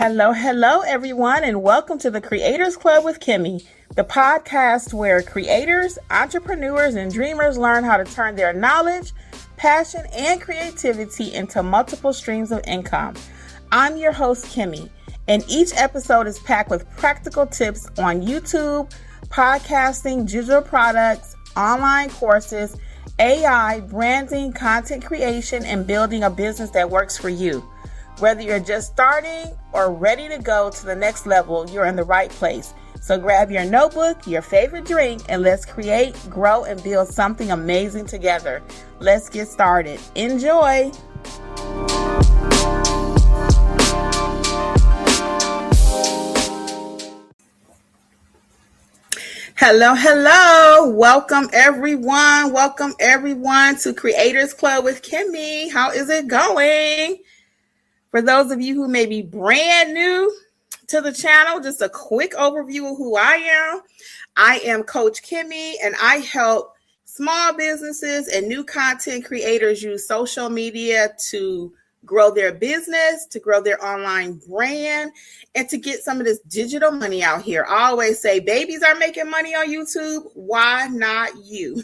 Hello, everyone, and welcome to the Kreators Klub with Kimmi, the podcast where creators, entrepreneurs, and dreamers learn how to turn their knowledge, passion, and creativity into multiple streams of income. I'm your host, Kimmi, and each episode is packed with practical tips on YouTube, podcasting, digital products, online courses, AI, branding, content creation, and building a business that works for you. Whether you're just starting or ready to go to the next level, you're in the right place. So grab your notebook, your favorite drink, and let's create, grow, and build something amazing together. Let's get started. Enjoy. Hello. Welcome everyone to Kreators Klub with Kimmi. How is it going? For those of you who may be brand new to the channel, just a quick overview of who I am. I am Coach Kimmi, and I help small businesses and new content creators use social media to grow their business, to grow their online brand, and to get some of this digital money out here. I always say babies are making money on YouTube. Why not you?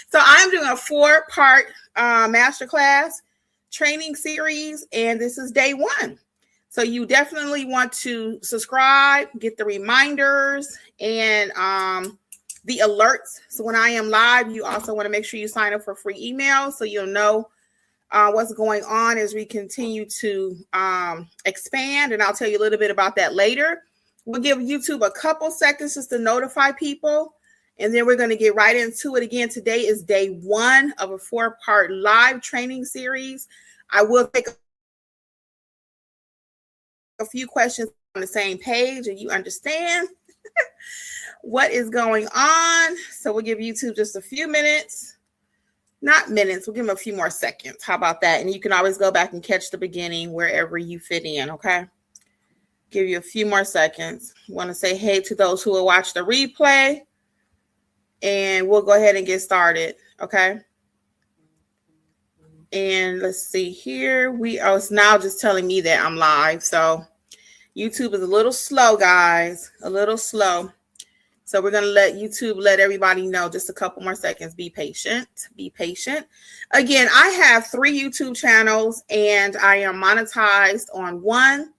So I'm doing a 4-part masterclass training series, and this is day 1. So you definitely want to subscribe, get the reminders and the alerts. So when I am live, you also want to make sure you sign up for free emails so you'll know what's going on as we continue to expand. And I'll tell you a little bit about that later. We'll give YouTube a couple seconds just to notify people. And then we're going to get right into it. Again, today is day 1 of a 4-part live training series. I will take a few questions on the same page and you understand what is going on. So we'll give YouTube just a few minutes, not minutes. We'll give them a few more seconds. How about that? And you can always go back and catch the beginning wherever you fit in. Okay. Give you a few more seconds. Want to say hey to those who will watch the replay. And we'll go ahead and get started, okay? And let's see here. It's now just telling me that I'm live. So YouTube is a little slow, guys, a little slow. So we're going to let YouTube let everybody know just a couple more seconds. Be patient. Be patient. Again, I have 3 YouTube channels, and I am monetized on one,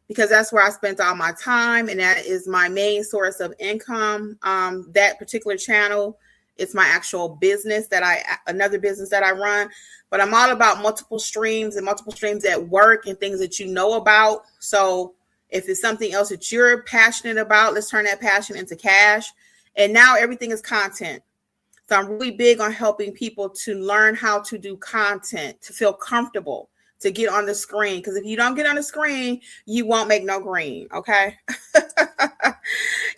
because that's where I spent all my time, and that is my main source of income. That particular channel, it's my actual business another business that I run. But I'm all about multiple streams at work and things that you know about. So if it's something else that you're passionate about, let's turn that passion into cash. And now everything is content. So I'm really big on helping people to learn how to do content, to feel comfortable, to get on the screen. Because if you don't get on the screen, you won't make no green, okay?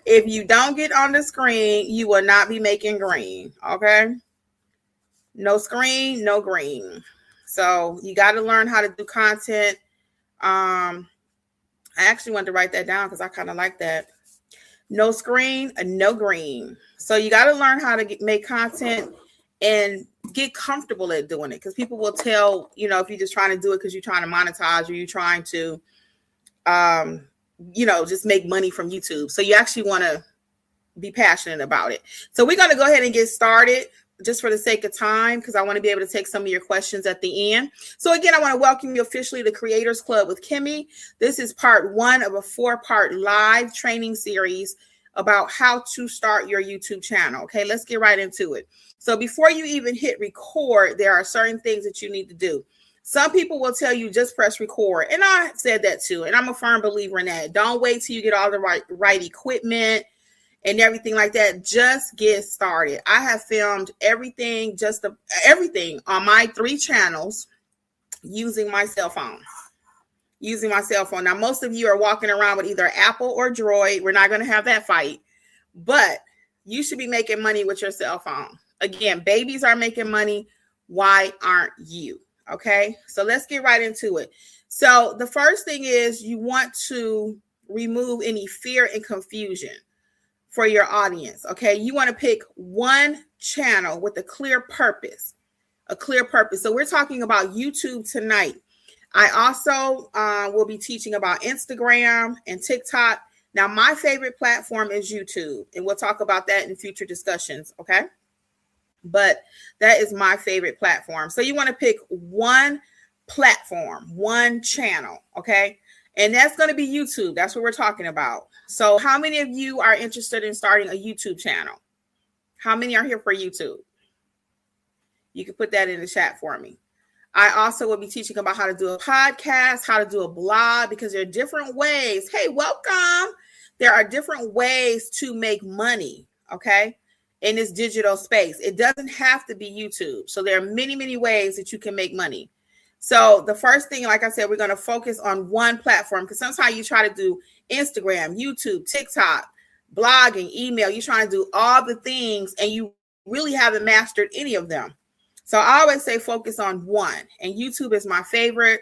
If you don't get on the screen, you will not be making green, okay? No screen, no green. So you got to learn how to do content. I actually wanted to write that down because I kind of like that. No screen, no green. So you got to learn how to make content and get comfortable at doing it, because people will tell, if you're just trying to do it because you're trying to monetize or you're trying to, just make money from YouTube. So you actually want to be passionate about it. So we're going to go ahead and get started just for the sake of time, because I want to be able to take some of your questions at the end. So again, I want to welcome you officially to Kreators Klub with Kimmi. This is part 1 of a 4-part live training series about how to start your YouTube channel. Okay, let's get right into it. So before you even hit record, there are certain things that you need to do. Some people will tell you just press record. And I said that too. And I'm a firm believer in that. Don't wait till you get all the right equipment and everything like that. Just get started. I have filmed everything on my 3 channels using my cell phone. Now, most of you are walking around with either Apple or Droid. We're not going to have that fight. But you should be making money with your cell phone. Again, babies are making money. Why aren't you? Okay, so let's get right into it. So the first thing is you want to remove any fear and confusion for your audience. Okay, you want to pick one channel with a clear purpose. So we're talking about YouTube tonight. I also will be teaching about Instagram and TikTok. Now, my favorite platform is YouTube, and we'll talk about that in future discussions, okay? But that is my favorite platform. So you want to pick one platform, one channel, okay? And that's going to be YouTube. That's what we're talking about. So how many of you are interested in starting a YouTube channel? How many are here for YouTube? You can put that in the chat for me. I also will be teaching about how to do a podcast, how to do a blog, because there are different ways. Hey, welcome. There are different ways to make money, okay, in this digital space. It doesn't have to be YouTube. So there are many, many ways that you can make money. So the first thing, like I said, we're going to focus on one platform, because sometimes you try to do Instagram, YouTube, TikTok, blogging, email. You're trying to do all the things and you really haven't mastered any of them. So I always say focus on one. And YouTube is my favorite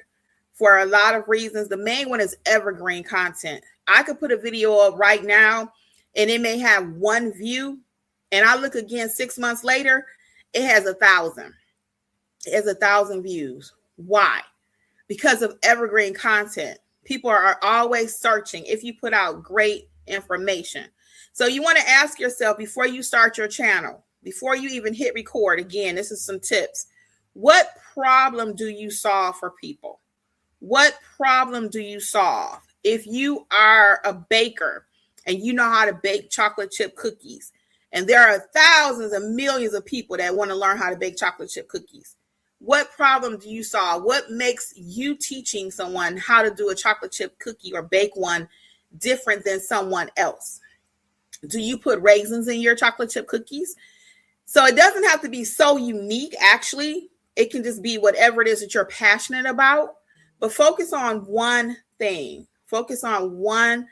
for a lot of reasons. The main one is evergreen content. I could put a video up right now and it may have 1 view. And I look again 6 months later, it has 1,000. It has 1,000 views. Why? Because of evergreen content. People are always searching if you put out great information. So you want to ask yourself before you start your channel, before you even hit record, again, this is some tips. What problem do you solve for people? What problem do you solve? If you are a baker and you know how to bake chocolate chip cookies, and there are thousands and millions of people that want to learn how to bake chocolate chip cookies, what problem do you solve? What makes you teaching someone how to do a chocolate chip cookie or bake one different than someone else? Do you put raisins in your chocolate chip cookies? So it doesn't have to be so unique, actually. It can just be whatever it is that you're passionate about. But focus on one thing. Focus on one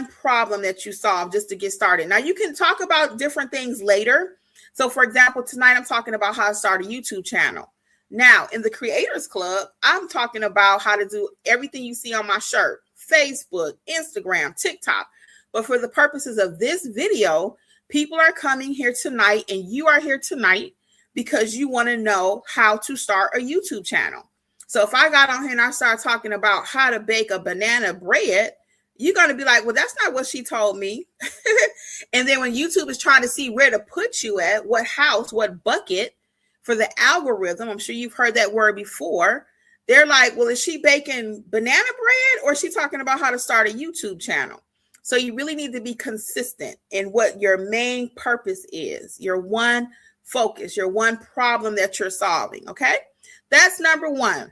problem that you solve just to get started. Now, you can talk about different things later. So, for example, tonight I'm talking about how to start a YouTube channel. Now, in the Kreators Klub, I'm talking about how to do everything you see on my shirt, Facebook, Instagram, TikTok. But for the purposes of this video, people are coming here tonight, and you are here tonight because you want to know how to start a YouTube channel. So if I got on here and I start talking about how to bake a banana bread, you're going to be like, well, that's not what she told me. And then when YouTube is trying to see where to put you at, what house, what bucket for the algorithm, I'm sure you've heard that word before. They're like, well, is she baking banana bread or is she talking about how to start a YouTube channel? So you really need to be consistent in what your main purpose is, your one focus, your one problem that you're solving, okay? That's number one.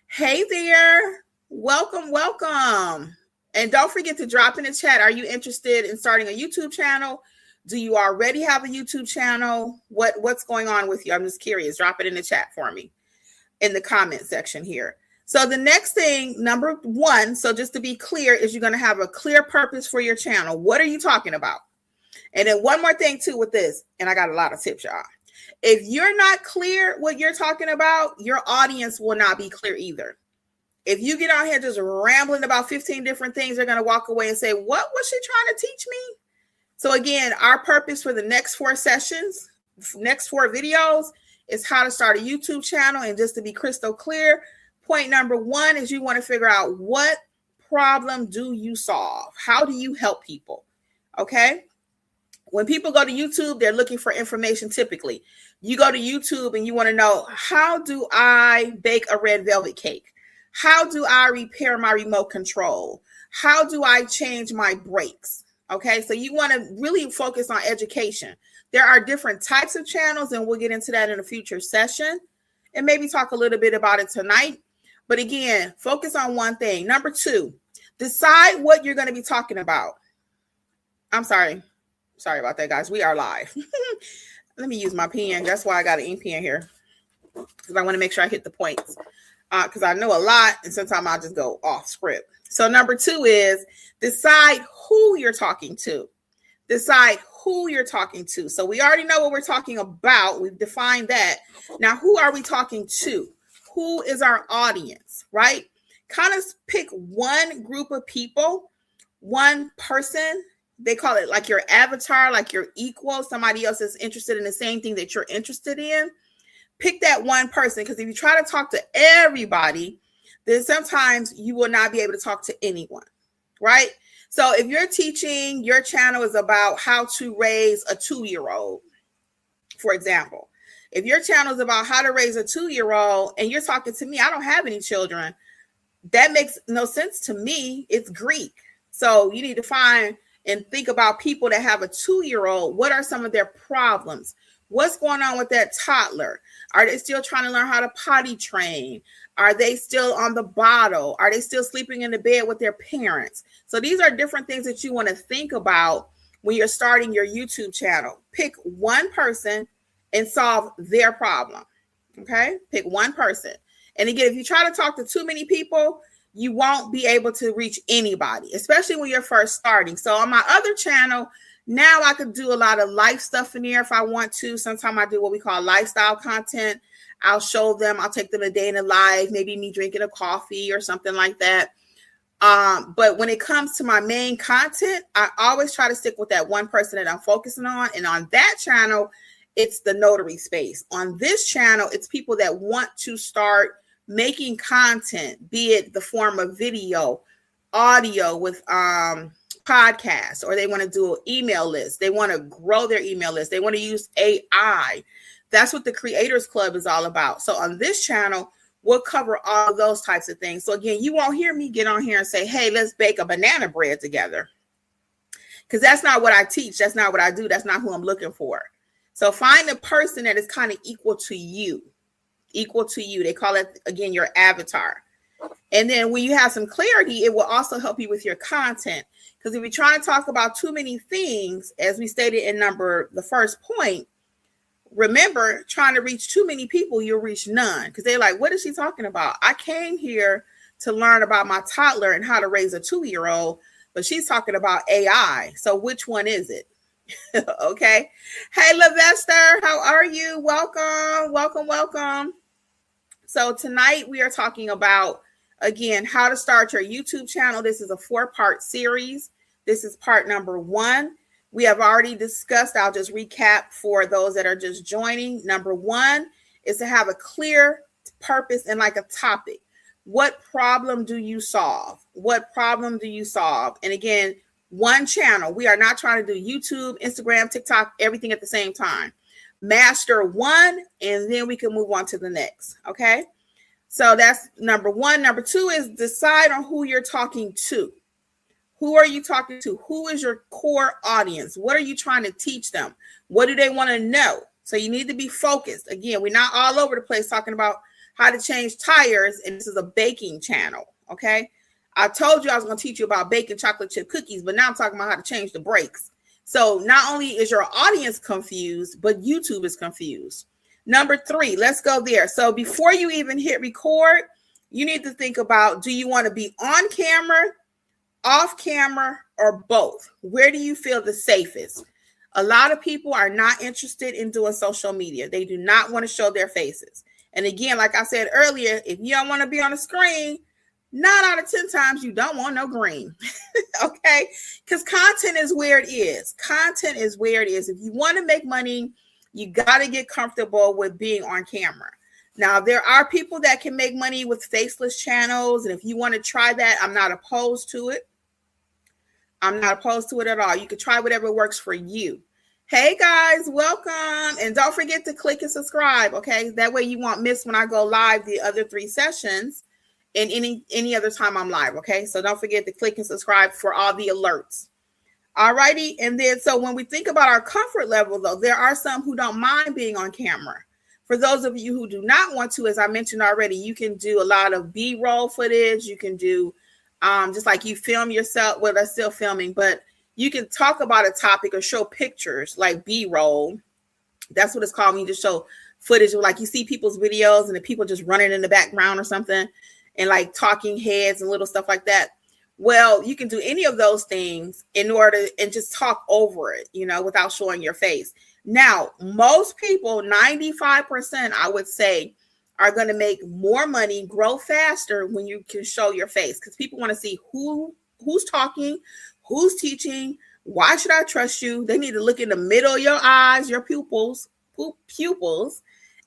Hey there, welcome, welcome. And don't forget to drop in the chat. Are you interested in starting a YouTube channel? Do you already have a YouTube channel? What's going on with you? I'm just curious. Drop it in the chat for me in the comment section here. So the next thing, number one, so just to be clear, is you're going to have a clear purpose for your channel. What are you talking about? And then one more thing too with this, and I got a lot of tips, y'all. If you're not clear what you're talking about, your audience will not be clear either. If you get out here just rambling about 15 different things, they're going to walk away and say, what was she trying to teach me? So again, our purpose for the next 4 sessions, next 4 videos is how to start a YouTube channel. And just to be crystal clear, point number 1 is you want to figure out what problem do you solve? How do you help people? Okay. When people go to YouTube, they're looking for information typically. You go to YouTube and you want to know, how do I bake a red velvet cake? How do I repair my remote control? How do I change my brakes? Okay, so you want to really focus on education. There are different types of channels, and we'll get into that in a future session and maybe talk a little bit about it tonight. But again, focus on one thing. Number 2, decide what you're going to be talking about. I'm sorry. Sorry about that, guys. We are live. Let me use my pen. That's why I got an ink pen here, because I want to make sure I hit the points. Because I know a lot, and sometimes I'll just go off script. So number 2 is decide who you're talking to. Decide who you're talking to. So we already know what we're talking about. We've defined that. Now, who are we talking to? Who is our audience, right? Kind of pick one group of people, one person. They call it like your avatar, like your equal, somebody else is interested in the same thing that you're interested in. Pick that one person, because if you try to talk to everybody, then sometimes you will not be able to talk to anyone, right? So if you're teaching, your channel is about how to raise a 2-year-old, for example. If your channel is about how to raise a 2-year-old and you're talking to me, I don't have any children, that makes no sense to me. It's Greek. So you need to find and think about people that have a 2-year-old. What are some of their problems? What's going on with that toddler? Are they still trying to learn how to potty train? Are they still on the bottle? Are they still sleeping in the bed with their parents? So these are different things that you want to think about when you're starting your YouTube channel. Pick one person and solve their problem. Okay? Pick one person. And again, if you try to talk to too many people, you won't be able to reach anybody, especially when you're first starting. So on my other channel, now I could do a lot of life stuff in there if I want to. Sometimes I do what we call lifestyle content. I'll show them, I'll take them a day in the life, maybe me drinking a coffee or something like that. But when it comes to my main content, I always try to stick with that one person that I'm focusing on. And on that channel, it's the notary space. On this channel, it's people that want to start making content, be it the form of video, audio with podcasts, or they want to do an email list. They want to grow their email list. They want to use AI. That's what the Kreators Klub is all about. So on this channel, we'll cover all of those types of things. So again, you won't hear me get on here and say, hey, let's bake a banana bread together. Because that's not what I teach. That's not what I do. That's not who I'm looking for. So find a person that is kind of equal to you. Equal to you. They call it, again, your avatar. And then when you have some clarity, it will also help you with your content. Because if you're trying to talk about too many things, as we stated in the first point, remember, trying to reach too many people, you'll reach none. Because they're like, what is she talking about? I came here to learn about my toddler and how to raise a 2-year-old, but she's talking about AI. So which one is it? Okay. Hey, Lavester, how are you? Welcome, welcome, welcome. So tonight we are talking about, again, how to start your YouTube channel. This is a 4-part series. This is part number 1. We have already discussed, I'll just recap for those that are just joining. Number 1 is to have a clear purpose and like a topic. What problem do you solve? What problem do you solve? And again, one channel. We are not trying to do YouTube, Instagram, TikTok, everything at the same time. Master one, and then we can move on to the next. Okay. So that's number 1. Number 2 is decide on who you're talking to. Who are you talking to? Who is your core audience? What are you trying to teach them? What do they want to know? So you need to be focused. Again, we're not all over the place talking about how to change tires, and this is a baking channel. Okay. I told you I was going to teach you about baking chocolate chip cookies, but now I'm talking about how to change the brakes. So not only is your audience confused, but YouTube is confused. Number 3, let's go there. So before you even hit record, you need to think about, do you want to be on camera, off camera, or both? Where do you feel the safest? A lot of people are not interested in doing social media. They do not want to show their faces. And again, like I said earlier, if you don't want to be on the screen, 9 out of 10 times you don't want no green. Okay? Because content is where it is. Content is where it is. If you want to make money, you got to get comfortable with being on camera. Now, there are people that can make money with faceless channels. And if you want to try that, I'm not opposed to it. I'm not opposed to it at all. You can try whatever works for you. Hey, guys, welcome. And don't forget to click and subscribe, okay? That way you won't miss when I go live the other 3 sessions and any other time I'm live, okay? So don't forget to click and subscribe for all the alerts. All righty. And then, so when we think about our comfort level, though, there are some who don't mind being on camera. For those of you who do not want to, as I mentioned already, you can do a lot of B-roll footage. You can do just like you film yourself. Well, they're still filming, but you can talk about a topic or show pictures like B-roll. That's what it's called when you just show footage of, like, you see people's videos and the people just running in the background or something, and like talking heads and little stuff like that. Well, you can do any of those things in order and just talk over it, you know, without showing your face. Now, most people, 95%, I would say, are going to make more money, grow faster when you can show your face, because people want to see who's talking, who's teaching. Why should I trust you? They need to look in the middle of your eyes, your pupils,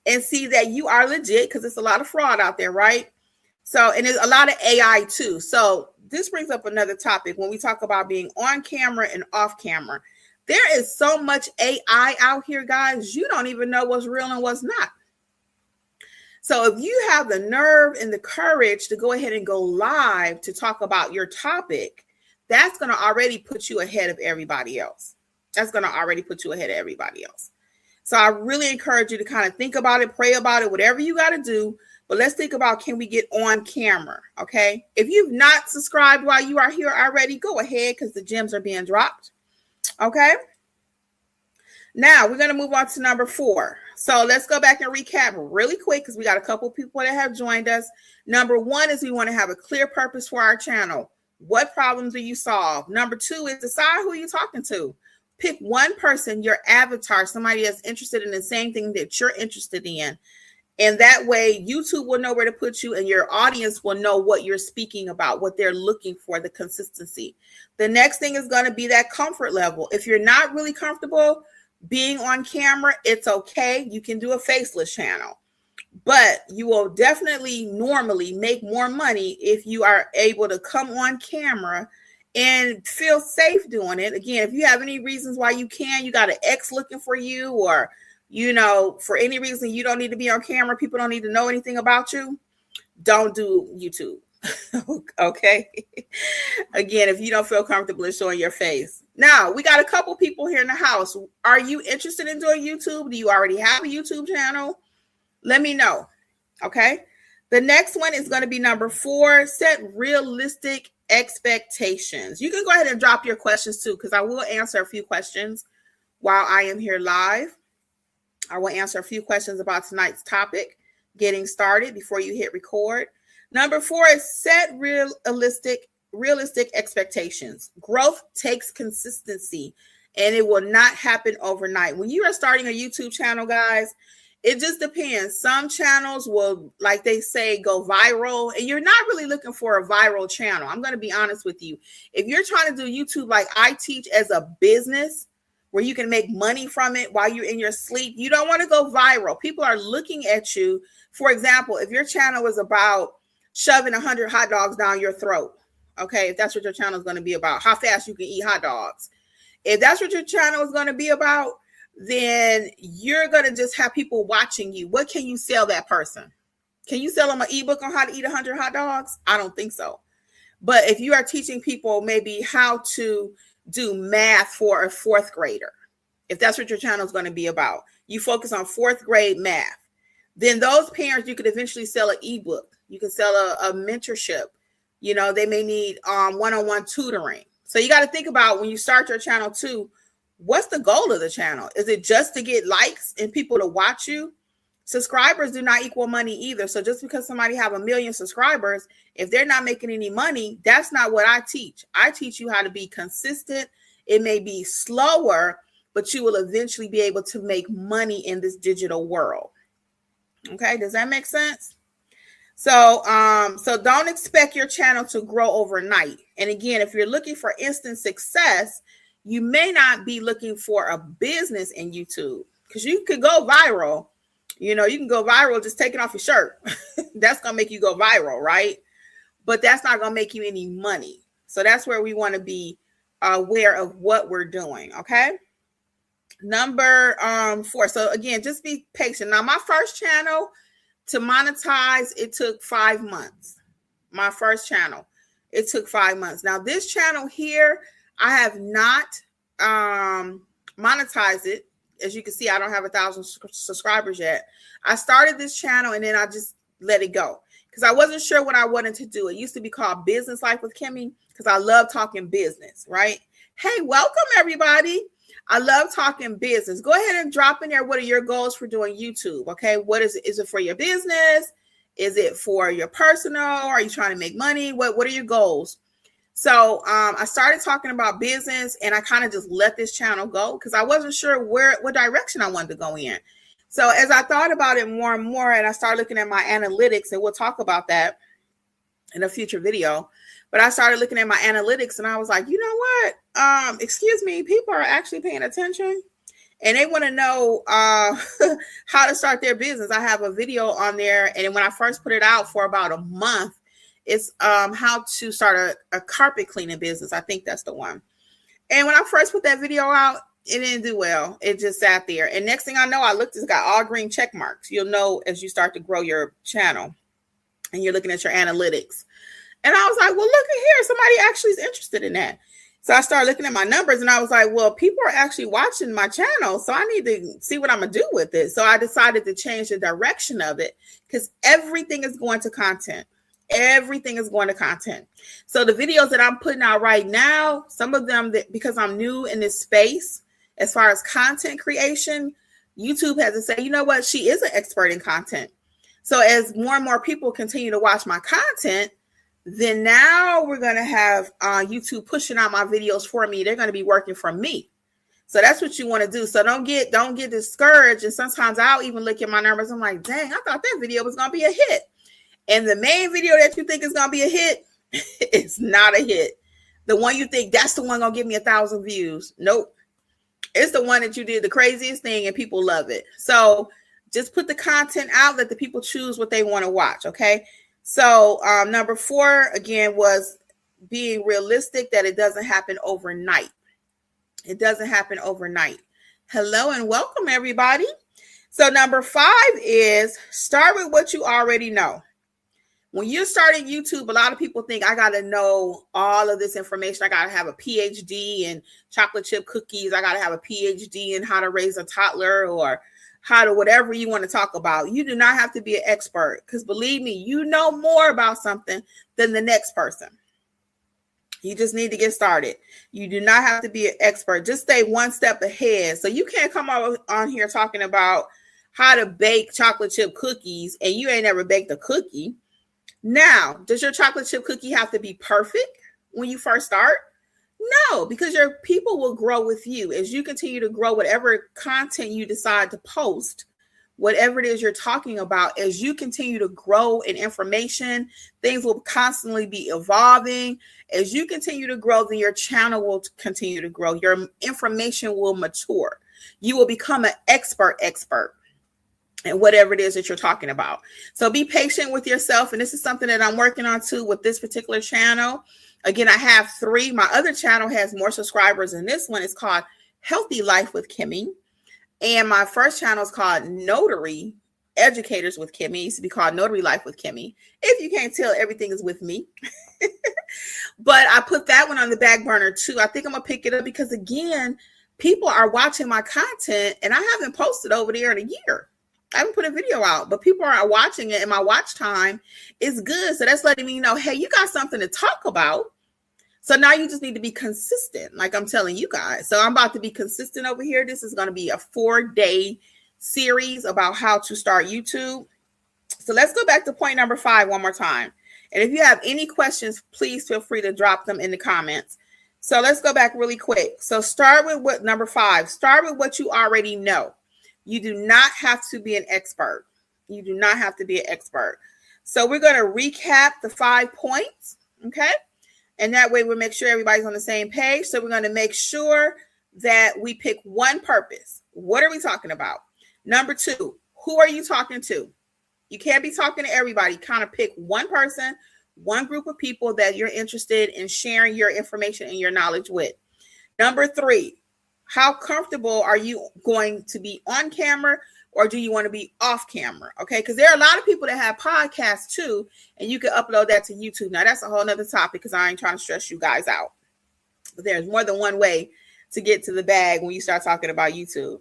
and see that you are legit, because it's a lot of fraud out there, right? So, and there's a lot of AI too. So this brings up another topic when we talk about being on camera and off camera. There is so much AI out here, guys, you don't even know what's real and what's not. So if you have the nerve and the courage to go ahead and go live to talk about your topic, that's going to already put you ahead of everybody else. That's going to already put you ahead of everybody else. So I really encourage you to kind of think about it, pray about it, whatever you got to do. But let's think about, can we get on camera? Okay. If you've not subscribed while you are here already, go ahead, because the gems are being dropped. Okay. Now we're going to move on to number 4. So let's go back and recap really quick, because we got a couple people that have joined us. Number 1 is we want to have a clear purpose for our channel. What problems do you solve? Number 2 is decide who you're talking to. Pick one person, your avatar, somebody that's interested in the same thing that you're interested in. And that way YouTube will know where to put you, and your audience will know what you're speaking about, what they're looking for, the consistency. The next thing is going to be that comfort level. If you're not really comfortable being on camera, it's okay. You can do a faceless channel, but you will definitely normally make more money if you are able to come on camera and feel safe doing it. Again, if you have any reasons why you got an ex looking for you, or, for any reason you don't need to be on camera, people don't need to know anything about you, don't do YouTube. Okay. Again, if you don't feel comfortable in showing your face. Now, we got a couple people here in the house. Are you interested in doing YouTube? Do you already have a YouTube channel? Let me know. Okay. The next one is going to be number 4. Set realistic expectations. You can go ahead and drop your questions too, because I will answer a few questions while I am here live. I will answer a few questions about tonight's topic, getting started, before you hit record. Number 4 is set realistic expectations. Growth takes consistency, and it will not happen overnight. When you are starting a YouTube channel, guys, it just depends. Some channels will, like they say, go viral, and you're not really looking for a viral channel. I'm going to be honest with you. If you're trying to do YouTube like I teach as a business, where you can make money from it while you're in your sleep, you don't want to go viral. People are looking at you. For example, if your channel is about shoving 100 hot dogs down your throat, okay, if that's what your channel is going to be about, how fast you can eat hot dogs. If that's what your channel is going to be about, then you're going to just have people watching you. What can you sell that person? Can you sell them an ebook on how to eat 100 hot dogs? I don't think so. But if you are teaching people maybe how to do math for a 4th grader, if that's what your channel is going to be about, you focus on 4th grade math, then those parents, you could eventually sell an ebook. You can sell a mentorship. They may need one-on-one tutoring. So you got to think about, when you start your channel too, what's the goal of the channel? Is it just to get likes and people to watch you? Subscribers do not equal money either. So just because somebody have 1 million subscribers, if they're not making any money, that's not what I teach. I teach you how to be consistent. It may be slower, but you will eventually be able to make money in this digital world. Okay, does that make sense? So don't expect your channel to grow overnight. And again, if you're looking for instant success, you may not be looking for a business in YouTube, because you could go viral. You can go viral just taking off your shirt. That's going to make you go viral, right? But that's not going to make you any money. So that's where we want to be aware of what we're doing. Okay. Number 4. So again, just be patient. Now, my first channel to monetize, it took 5 months. My first channel, it took 5 months. Now, this channel here, I have not monetized it. As you can see, I don't have 1,000 subscribers yet. I started this channel and then I just let it go, because I wasn't sure what I wanted to do. It used to be called Business Life with Kimmi, because I love talking business, right? Hey, welcome everybody. I love talking business. Go ahead and drop in there. What are your goals for doing YouTube? Okay. What is it? Is it for your business? Is it for your personal? Are you trying to make money? What are your goals? So I started talking about business, and I kind of just let this channel go, because I wasn't sure what direction I wanted to go in. So as I thought about it more and more, and I started looking at my analytics, and we'll talk about that in a future video, but I started looking at my analytics, and I was like, you know what? Excuse me, people are actually paying attention. and they want to know how to start their business. I have a video on there, and when I first put it out for about a month, it's how to start a carpet cleaning business. I think that's the one. And when I first put that video out, it didn't do well. It just sat there. And next thing I know, I looked, it's got all green check marks. You'll know as you start to grow your channel and you're looking at your analytics. And I was like, well, look at here. Somebody actually is interested in that. So I started looking at my numbers and I was like, well, people are actually watching my channel. So I need to see what I'm going to do with it. So I decided to change the direction of it because everything is going to content. Everything is going to content. So the videos that I'm putting out right now, some of them because I'm new in this space, as far as content creation, YouTube has to say, you know what? She is an expert in content. So as more and more people continue to watch my content, then now we're going to have YouTube pushing out my videos for me. They're going to be working for me. So that's what you want to do. So don't get discouraged. And sometimes I'll even look at my numbers. I'm like, dang, I thought that video was going to be a hit. And the main video that you think is going to be a hit, it's not a hit. The one you think that's the one going to give me 1,000 views. Nope. It's the one that you did the craziest thing and people love it. So just put the content out, let the people choose what they want to watch. Okay. So number 4, again, was being realistic that it doesn't happen overnight. It doesn't happen overnight. Hello and welcome, everybody. So number 5 is start with what you already know. When you're starting YouTube, a lot of people think I got to know all of this information. I got to have a PhD in chocolate chip cookies. I got to have a PhD in how to raise a toddler or how to whatever you want to talk about. You do not have to be an expert because believe me, you know more about something than the next person. You just need to get started. You do not have to be an expert. Just stay one step ahead. So you can't come on here talking about how to bake chocolate chip cookies and you ain't never baked a cookie. Now, does your chocolate chip cookie have to be perfect when you first start? No, because your people will grow with you as you continue to grow whatever content you decide to post, whatever it is you're talking about. As you continue to grow in information, things will constantly be evolving. As you continue to grow, then your channel will continue to grow. Your information will mature. You will become an expert. And whatever it is that you're talking about. So be patient with yourself. And this is something that I'm working on too with this particular channel. Again, I have 3. My other channel has more subscribers than this one. It's called Healthy Life with Kimmi. And my first channel is called Notary Educators with Kimmi. It used to be called Notary Life with Kimmi. If you can't tell, everything is with me. But I put that one on the back burner too. I think I'm going to pick it up because again, people are watching my content and I haven't posted over there in a year. I haven't put a video out, but people are watching it and my watch time is good. So that's letting me know, hey, you got something to talk about. So now you just need to be consistent, like I'm telling you guys. So I'm about to be consistent over here. This is going to be a 4-day series about how to start YouTube. So let's go back to point number 5 one more time. And if you have any questions, please feel free to drop them in the comments. So let's go back really quick. So start with number 5. Start with what you already know. You do not have to be an expert. You do not have to be an expert. So we're going to recap the 5 points, okay? And that way we'll make sure everybody's on the same page. So we're going to make sure that we pick one purpose. What are we talking about? Number 2, who are you talking to? You can't be talking to everybody. Kind of pick one person, one group of people that you're interested in sharing your information and your knowledge with. Number 3, how comfortable are you going to be on camera or do you want to be off camera? Okay, because there are a lot of people that have podcasts too, and you can upload that to YouTube. Now, that's a whole nother topic because I ain't trying to stress you guys out. But there's more than one way to get to the bag when you start talking about YouTube.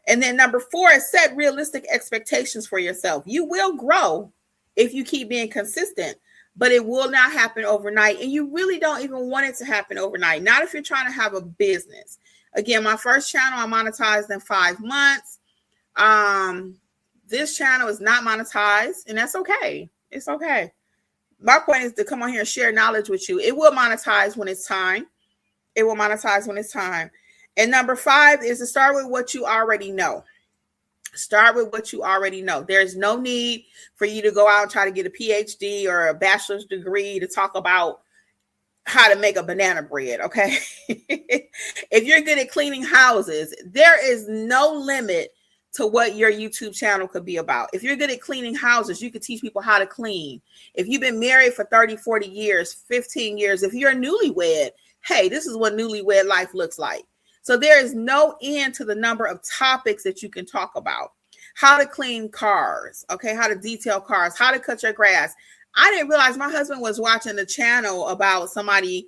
And then number 4 is set realistic expectations for yourself. You will grow if you keep being consistent, but it will not happen overnight. And you really don't even want it to happen overnight. Not if you're trying to have a business. Again, my first channel, I monetized in 5 months. This channel is not monetized, and that's okay. It's okay. My point is to come on here and share knowledge with you. It will monetize when it's time. It will monetize when it's time. And number 5 is to start with what you already know. Start with what you already know. There's no need for you to go out and try to get a PhD or a bachelor's degree to talk about how to make a banana bread, okay? If you're good at cleaning houses, there is no limit to what your YouTube channel could be about. If you're good at cleaning houses, you could teach people how to clean. If you've been married for 30, 40 years, 15 years, if you're a newlywed, hey, this is what newlywed life looks like. So there is no end to the number of topics that you can talk about. How to clean cars, okay? How to detail cars, how to cut your grass. I didn't realize my husband was watching the channel about somebody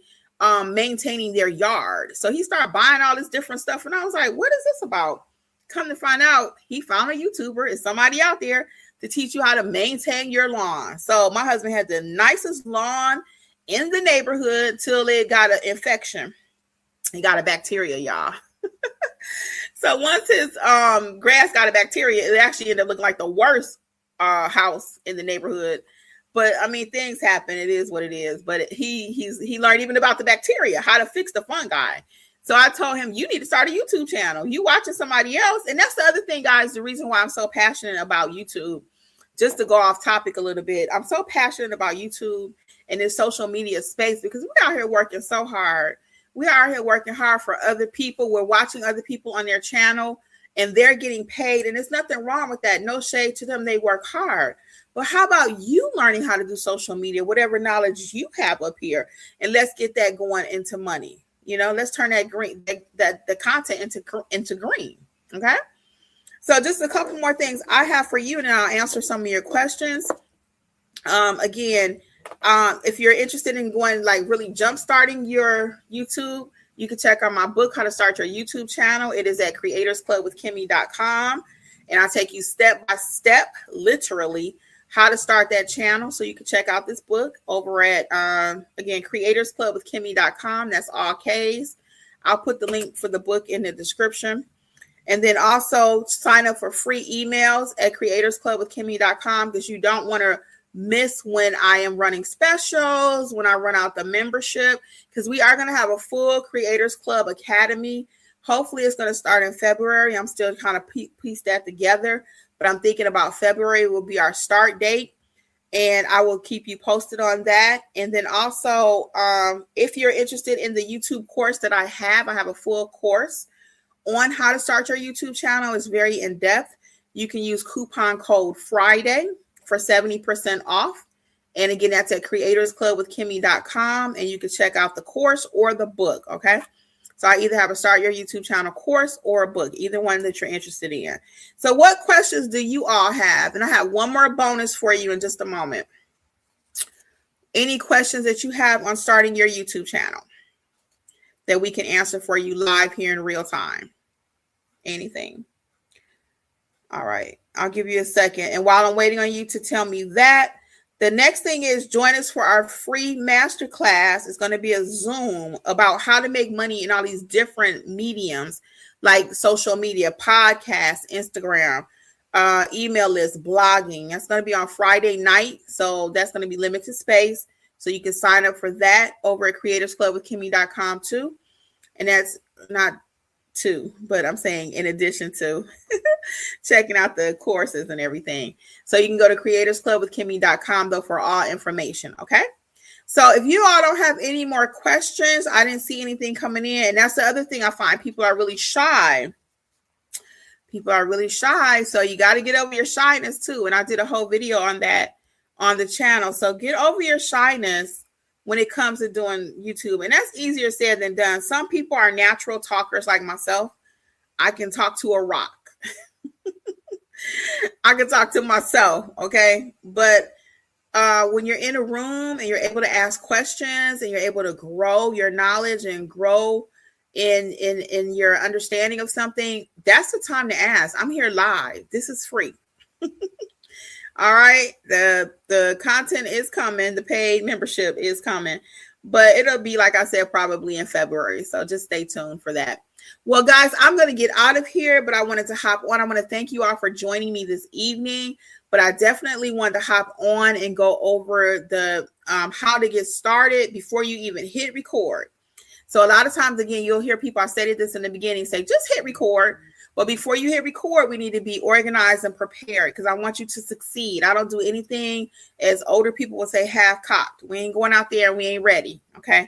maintaining their yard. So he started buying all this different stuff. And I was like, what is this about? Come to find out, he found a YouTuber. It's somebody out there to teach you how to maintain your lawn. So my husband had the nicest lawn in the neighborhood till it got an infection. He got a bacteria, y'all. So once his grass got a bacteria, it actually ended up looking like the worst house in the neighborhood. But I mean, things happen. It is what it is. But he learned even about the bacteria, how to fix the fungi. So I told him, you need to start a YouTube channel. You watching somebody else. And that's the other thing, guys, the reason why I'm so passionate about YouTube, just to go off topic a little bit. I'm so passionate about YouTube and this social media space because we're out here working so hard. We are here working hard for other people. We're watching other people on their channel and they're getting paid. And there's nothing wrong with that. No shade to them. They work hard. But how about you learning how to do social media, whatever knowledge you have up here, and let's get that going into money. You know, let's turn that green, that the content into green. Okay. So just a couple more things I have for you, and I'll answer some of your questions. Again, if you're interested in going like really jump starting your YouTube, you can check out my book, How to Start Your YouTube Channel. It is at creatorsclubwithkimmi.com. And I'll take you step by step, literally, how to start that channel. So you can check out this book over at, again, creatorsclubwithkimmi.com. That's all K's. I'll put the link for the book in the description. And then also sign up for free emails at creatorsclubwithkimmi.com because you don't want to miss when I am running specials, when I run out the membership, because we are going to have a full Creators Klub Academy. Hopefully it's going to start in February. I'm still trying to piece that together, but I'm thinking about February will be our start date, and I will keep you posted on that. And then also, if you're interested in the YouTube course that I have a full course on how to start your YouTube channel. It's very in-depth. You can use coupon code Friday for 70% off. And again, that's at creatorsclubwithkimmi.com, and you can check out the course or the book, okay? So I either have a Start Your YouTube Channel course or a book, either one that you're interested in. So what questions do you all have? And I have one more bonus for you in just a moment. Any questions that you have on starting your YouTube channel that we can answer for you live here in real time? Anything? All right. I'll give you a second. And while I'm waiting on you to tell me that, the next thing is join us for our free masterclass. It's going to be a Zoom about how to make money in all these different mediums like social media, podcasts, Instagram, email list, blogging. That's going to be on Friday night. So that's going to be limited space. So you can sign up for that over at creatorsclubwithkimmi.com too. And that's not too, but I'm saying in addition to checking out the courses and everything. So you can go to creatorsclubwithkimmi.com though for all information. Okay. So if you all don't have any more questions, I didn't see anything coming in. And that's the other thing I find, people are really shy. People are really shy. So you got to get over your shyness too. And I did a whole video on that on the channel. So get over your shyness when it comes to doing YouTube. And that's easier said than done. Some people are natural talkers like myself. I can talk to a rock. I can talk to myself, okay? But when you're in a room and you're able to ask questions and you're able to grow your knowledge and grow in your understanding of something, that's the time to ask. I'm here live. This is free. All right. The content is coming. The paid membership is coming, but it'll be, like I said, probably in February. So just stay tuned for that. Well, guys, I'm going to get out of here, but I wanted to hop on. I want to thank you all for joining me this evening, but I definitely wanted to hop on and go over the how to get started before you even hit record. So a lot of times, again, you'll hear people, I stated this in the beginning, say, just hit record. But before you hit record, we need to be organized and prepared because I want you to succeed. I don't do anything, as older people will say, half-cocked. We ain't going out there and we ain't ready, okay?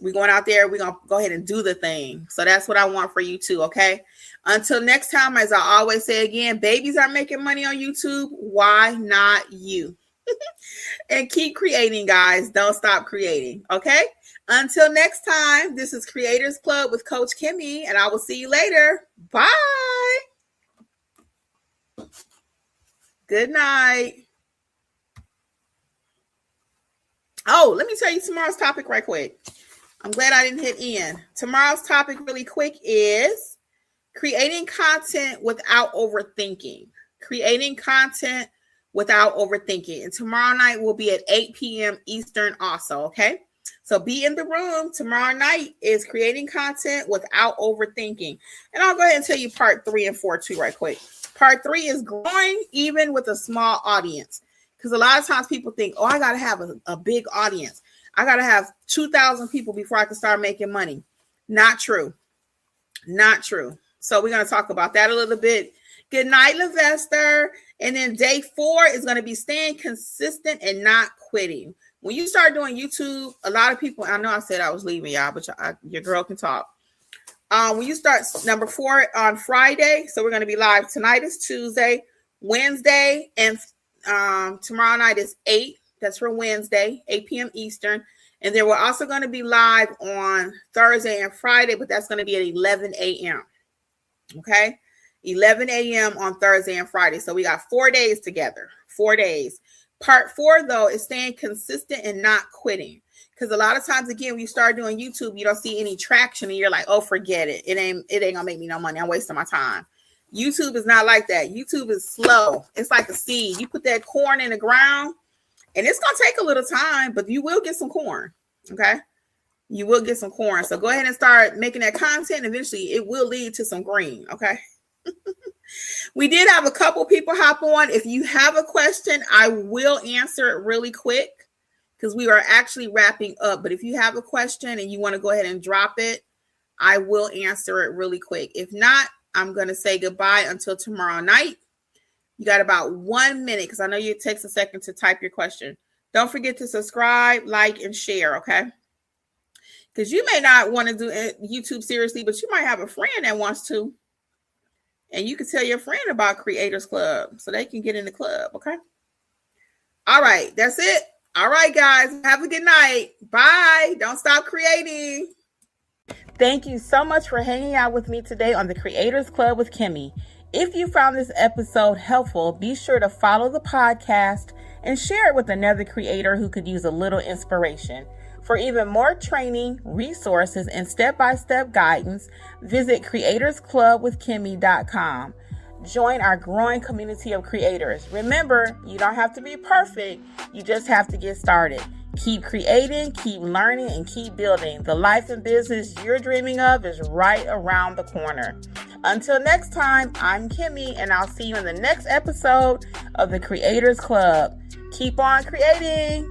We're going out there. We're going to go ahead and do the thing. So that's what I want for you too, okay? Until next time, as I always say again, babies are making money on YouTube. Why not you? And keep creating, guys. Don't stop creating, okay? Until next time, this is Kreators Klub with Coach Kimmi, and I will see you later. Bye. Good night. Oh, let me tell you tomorrow's topic right quick. I'm glad I didn't hit end. Tomorrow's topic really quick is creating content without overthinking. Creating content without overthinking. And tomorrow night will be at 8 p.m. Eastern also, okay? So be in the room. Tomorrow night is creating content without overthinking. And I'll go ahead and tell you part 3 and 4 too right quick. Part 3 is growing even with a small audience. Because a lot of times people think, oh, I got to have a big audience. I got to have 2,000 people before I can start making money. Not true. Not true. So we're going to talk about that a little bit. Good night, Levester. And then day 4 is going to be staying consistent and not quitting. When you start doing YouTube, a lot of people, I know I said I was leaving y'all, but your girl can talk. When you start number 4 on Friday, so we're going to be live. Tonight is Tuesday, Wednesday, and tomorrow night is 8. That's for Wednesday, 8 p.m. Eastern. And then we're also going to be live on Thursday and Friday, but that's going to be at 11 a.m. Okay? 11 a.m. on Thursday and Friday. So we got 4 days together. 4 days. Part 4, though, is staying consistent and not quitting. Because a lot of times, again, when you start doing YouTube, you don't see any traction and you're like, oh, forget it. It ain't gonna make me no money. I'm wasting my time. YouTube is not like that. YouTube is slow. It's like a seed. You put that corn in the ground and it's going to take a little time, but you will get some corn. Okay. You will get some corn. So go ahead and start making that content. Eventually it will lead to some green. Okay. We did have a couple people hop on. If you have a question, I will answer it really quick because we are actually wrapping up. But if you have a question and you want to go ahead and drop it, I will answer it really quick. If not, I'm going to say goodbye until tomorrow night. You got about 1 minute because I know it takes a second to type your question. Don't forget to subscribe, like, and share, okay? Because you may not want to do YouTube seriously, but you might have a friend that wants to. And you can tell your friend about Kreators Klub so they can get in the club, okay? All right, that's it. All right, guys, have a good night. Bye. Don't stop creating. Thank you so much for hanging out with me today on the Kreators Klub with Kimmi. If you found this episode helpful, be sure to follow the podcast and share it with another creator who could use a little inspiration. For even more training, resources, and step-by-step guidance, visit creatorsclubwithkimmi.com. Join our growing community of creators. Remember, you don't have to be perfect. You just have to get started. Keep creating, keep learning, and keep building. The life and business you're dreaming of is right around the corner. Until next time, I'm Kimmi, and I'll see you in the next episode of the Kreators Klub. Keep on creating.